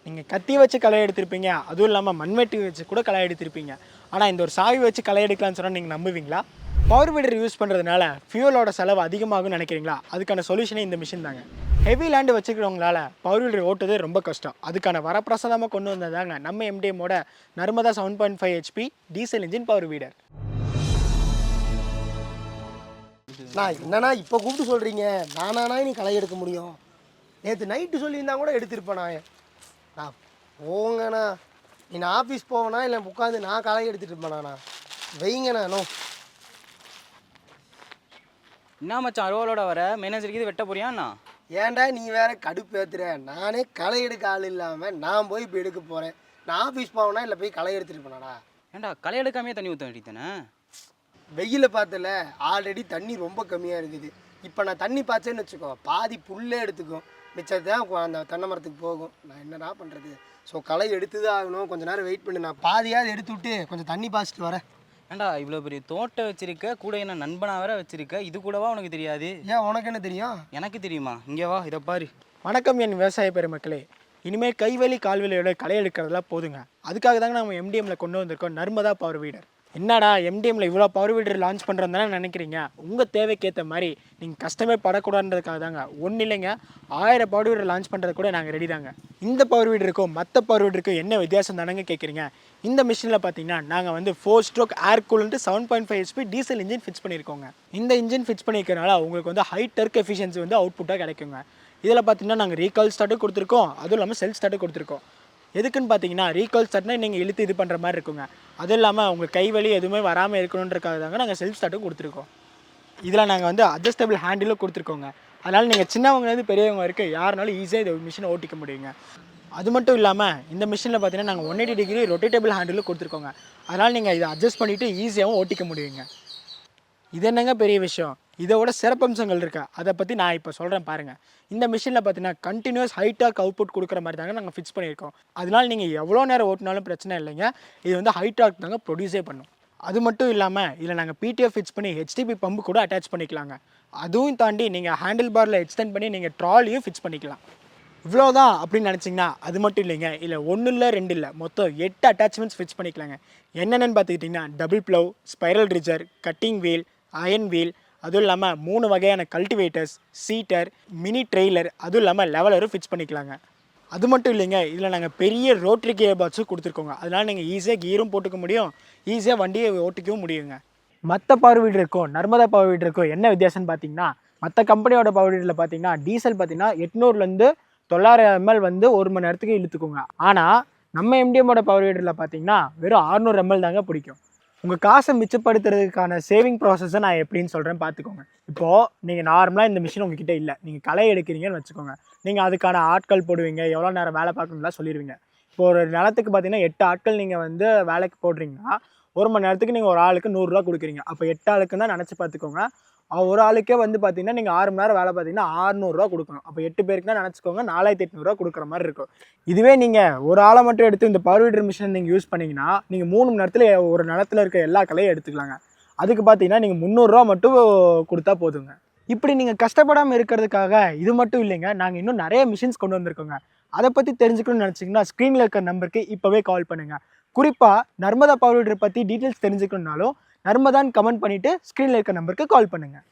நீங்கள் கத்தி வச்சு களை எடுத்திருப்பீங்க, அதுவும் இல்லாமல் மண்வெட்டி வச்சு கூட களை எடுத்திருப்பீங்க. ஆனால் இந்த ஒரு சாவி வச்சு களை எடுக்கலாம்னு சொன்னால் நீங்கள் நம்புவீங்களா? பவர் வீடர் யூஸ் பண்ணுறதுனால ஃபியூலோட செலவு அதிகமாகும்னு நினைக்கிறீங்களா? அதுக்கான சொல்யூஷனே இந்த மிஷின் தாங்க. ஹெவி லேண்டு வச்சுக்கிறவங்களால பவர் வீடர் ஓட்டுறது ரொம்ப கஷ்டம். அதுக்கான வரப்பிரசாதமாக கொண்டு வந்ததாங்க நம்ம எம்டிஎம்மோட Narmada 7.5 HP diesel engine power weeder. நான் என்னண்ணா இப்போ கூப்பிட்டு சொல்கிறீங்க, நானாண்ணா நீ களை எடுக்க முடியும்? நேற்று நைட்டு சொல்லியிருந்தா கூட எடுத்திருப்பேண்ணா. நான் போங்கண்ணா, நீ நான் ஆஃபீஸ் போவேண்ணா இல்லை உட்காந்து நான் களை எடுத்துகிட்டு இருப்பேண்ணா. வைங்கண்ணா. நோ என்ன மச்சான் அலுவலோட வர மேனேஜருக்கு இது வெட்ட போறியாண்ணா? ஏன்டா நீ வேற கடுப்பு ஏற்றுற? நானே களை எடுக்க ஆள் இல்லாமல் நான் போய் இப்போ எடுக்க போகிறேன். நான் ஆஃபீஸ் போவேண்ணா இல்லை போய் களை எடுத்துகிட்டு இருப்பேண்ணா. ஏன்டா களை எடுக்காமே தண்ணி ஊற்ற வேண்டியதானே? வெயில பார்த்தல ஆல்ரெடி தண்ணி ரொம்ப கம்மியாக இருக்குது. இப்போ நான் தண்ணி பாய்ச்சேன்னு வச்சுக்கோ, பாதி புல்லே எடுத்துக்கும், மிச்சத்தான் அந்த தென்னை மரத்துக்கு போகும். நான் என்னடா பண்ணுறது? ஸோ களை எடுத்து தான் ஆகணும். கொஞ்சம் நேரம் வெயிட் பண்ணி நான் பாதியாவது எடுத்து விட்டு கொஞ்சம் தண்ணி பாய்ச்சிட்டு வரேன். ஏன்டா இவ்வளோ பெரிய தோட்டம் வச்சிருக்க, கூட என்ன நண்பனாக வேற வச்சிருக்க, இது கூடவா உனக்கு தெரியாது? ஏன் உனக்கு என்ன தெரியும்? எனக்கு தெரியுமா? இங்கே வா, இதை பாரு. வணக்கம் என் விவசாய பெருமக்களே. இனிமேல் கைவலி கால்வலியோட களை எடுக்கிறதுலாம் போதுங்க. அதுக்காக தாங்க நம்ம எம்டிஎம்மில் கொண்டு வந்திருக்கோம் நர்மதா பவர் வீடர். என்னடா எம்டிஎம்மில் இவ்வளோ பவர் வீடர் லான்ச் பண்ணுறோம் தானே நினைக்கிறீங்க? உங்கள் தேவைக்கேற்ற மாதிரி நீங்கள் கஷ்டமே படக்கூடாதுன்றதுக்காக தாங்க. ஒன்றும் இல்லைங்க, 1000 பவர் வீடர் லான்ச் பண்ணுறது கூட நாங்கள் ரெடி தாங்க. இந்த பவர் வீடருக்கும் மற்ற பவர் வீடருக்கும் என்ன வித்தியாசம் தானங்க கேட்குறீங்க? இந்த மிஷினில் பார்த்தீங்கன்னா நாங்கள் வந்து 4 ஸ்ட்ரோக் ஏர் கூலன்ட்டு 7.5 ஹெச்பி டீசல் இன்ஜின் ஃபிக்ஸ் பண்ணியிருக்கோங்க. இந்த இன்ஜின் ஃபிக்ஸ் பண்ணியிருக்கனால உங்களுக்கு வந்து ஹை டர்க் எஃபிஷியன்சி வந்து அவுட்புட்டாக கிடைக்குங்க. இதில் பார்த்தீங்கன்னா நாங்கள் ரீகால் ஸ்டார்ட்டும் கொடுத்துருக்கோம், அதுவும் இல்லாமல் செல்ஃப் ஸ்டார்ட்டும் கொடுத்துருக்கோம். எதுக்குன்னு பார்த்தீங்கன்னா ரீகால் ஸ்டார்ட்னா நீங்கள் இழுத்து இது பண்ணுற மாதிரி இருக்குங்க. அதுவும் இல்லாமல் உங்களுக்கு கைவலி எதுவுமே வராமல் இருக்கணுன்றக்காக தாங்க நாங்கள் செல்ஃப் ஸ்டார்ட்டும் கொடுத்துருக்கோம். இதில் நாங்கள் வந்து அட்ஜஸ்டபிள் ஹேண்டிலும் கொடுத்துருக்கோங்க. அதனால் நீங்கள் சின்னவங்கலேருந்து பெரியவங்க வரைக்கும் யாருனாலும் ஈஸியாக இந்த மிஷினை ஓட்டிக்க முடியுங்க. அது மட்டும் இல்லாமல் இந்த மிஷினில் பார்த்தீங்கன்னா நாங்கள் 180 டிகிரி ரொட்டேட்டபிள் ஹேண்டிலும் கொடுத்துருக்கோங்க. அதனால் நீங்கள் இதை அட்ஜஸ்ட் பண்ணிவிட்டு ஈஸியாகவும் ஓட்டிக்க முடியுங்க. இது என்னங்க பெரிய விஷயம்? இதோட சிறப்பம்சங்கள் இருக்குது, அதை பற்றி நான் இப்போ சொல்கிறேன் பாருங்கள். இந்த மிஷினில் பார்த்தீங்கன்னா கண்டினியூஸ் ஹைட்டாக் அவுட்புட் கொடுக்குற மாதிரி தாங்க நாங்கள் ஃபிக்ஸ் பண்ணியிருக்கோம். அதனால் நீங்கள் எவ்வளோ நேரம் ஓட்டினாலும் பிரச்சனை இல்லைங்க. இது வந்து ஹைட்டாக் தாங்க ப்ரொடியூஸே பண்ணும். அது மட்டும் இல்லாமல் இதில் நாங்கள் பிடிஎஃப் ஃபிக்ஸ் பண்ணி ஹெச்டிபி பம்பு கூட அட்டாச் பண்ணிக்கலாங்க. அதுவும் தாண்டி நீங்கள் ஹேண்டில் பாரில் எக்ஸ்டெண்ட் பண்ணி நீங்கள் ட்ராலியும் ஃபிக்ஸ் பண்ணிக்கலாம். இவ்வளோதான் அப்படின்னு நினச்சிங்கன்னா அது மட்டும் இல்லைங்க. இல்லை 1 இல்லை 2 இல்லை, மொத்தம் 8 அட்டாச்மெண்ட்ஸ் ஃபிக்ஸ் பண்ணிக்கலாங்க. என்னென்னு பார்த்துக்கிட்டிங்கன்னா double plough, spiral ridger, cutting wheel, iron wheel, அதுவும் இல்லாமல் 3 வகையான கல்டிவேட்டர்ஸ், சீட்டர், மினி ட்ரெய்லர், அதுவும் இல்லாமல் லெவலரும் ஃபிக்ஸ் பண்ணிக்கலாங்க. அது மட்டும் இல்லைங்க, இதில் நாங்கள் பெரிய ரோட்ரி கியர் பாக்ஸும் கொடுத்துருக்கோங்க. அதனால் நீங்கள் ஈஸியாக கீரும் போட்டுக்க முடியும், ஈஸியாக வண்டியை ஓட்டிக்கவும் முடியுங்க. மற்ற பவர் வீடருக்கும் நர்மதா பவர் வீடருக்கும் என்ன வித்தியாசம்னு பார்த்தீங்கன்னா, மற்ற கம்பெனியோட பவர் வீடரில் பார்த்தீங்கன்னா டீசல் பார்த்தீங்கன்னா 800லேருந்து 900 ml வந்து 1 மணி நேரத்துக்கு இழுத்துக்குங்க. ஆனால் நம்ம எம்டிஎம்மோட பவர் வீடரில் பார்த்தீங்கன்னா வெறும் 600 ml தாங்க பிடிக்கும். உங்கள் காசை மிச்சப்படுத்துறதுக்கான சேவிங் ப்ராசஸை நான் எப்படின்னு சொல்கிறேன் பார்த்துக்கோங்க. இப்போது நீங்கள் நார்மலாக இந்த மிஷின் உங்ககிட்ட இல்லை, நீங்கள் களை எடுக்கிறீங்கன்னு வச்சுக்கோங்க. நீங்கள் அதுக்கான ஆட்கள் போடுவீங்க, எவ்வளோ நேரம் வேலை பார்க்கணும்லாம் சொல்லிடுவீங்க. இப்போ ஒரு நிலத்துக்கு பார்த்தீங்கன்னா 8 ஆட்கள் நீங்கள் வந்து வேலைக்கு போடுறீங்கன்னா 1 மணி நேரத்துக்கு நீங்கள் ஒரு ஆளுக்கு 100 ரூபா கொடுக்குறீங்க. அப்போ 8 ஆளுக்குன்னு தான் நினச்சி பார்த்துக்கோங்க. ஒரு ஆளுக்கே வந்து பார்த்தீங்கன்னா நீங்கள் 6 மணி நேரம் வேலை பார்த்தீங்கன்னா 600 ரூபா கொடுக்கணும். அப்போ 8 பேருக்குன்னா நினச்சிக்கோங்க 4800 கொடுக்குற மாதிரி இருக்கும். இதுவே நீங்கள் ஒரு ஆளை மட்டும் எடுத்து இந்த பவர் வீடர் மிஷின் நீங்கள் யூஸ் பண்ணிங்கன்னா நீங்கள் 3 மணி நேரத்தில் ஒரு நிலத்தில் இருக்க எல்லா கலையும் எடுத்துக்கலாங்க. அதுக்கு பார்த்தீங்கன்னா நீங்கள் 300 ரூபா மட்டும் கொடுத்தா போதுங்க. இப்படி நீங்கள் கஷ்டப்படாமல் இருக்கிறதுக்காக இது மட்டும் இல்லைங்க, நாங்கள் இன்னும் நிறைய மிஷின்ஸ் கொண்டு வந்திருக்கோங்க. அதை பற்றி தெரிஞ்சுக்கணும்னு நினச்சிங்கன்னா ஸ்க்ரீனில் இருக்கிற நம்பருக்கு இப்போவே கால் பண்ணுங்கள். குறிப்பாக நர்மதா பவர் வீடர் பற்றி டீட்டெயில்ஸ் தெரிஞ்சுக்கணுன்னாலும் நர்மதான்னு கமெண்ட் பண்ணிவிட்டு ஸ்க்ரீனில் இருக்க நம்பருக்கு கால் பண்ணுங்கள்.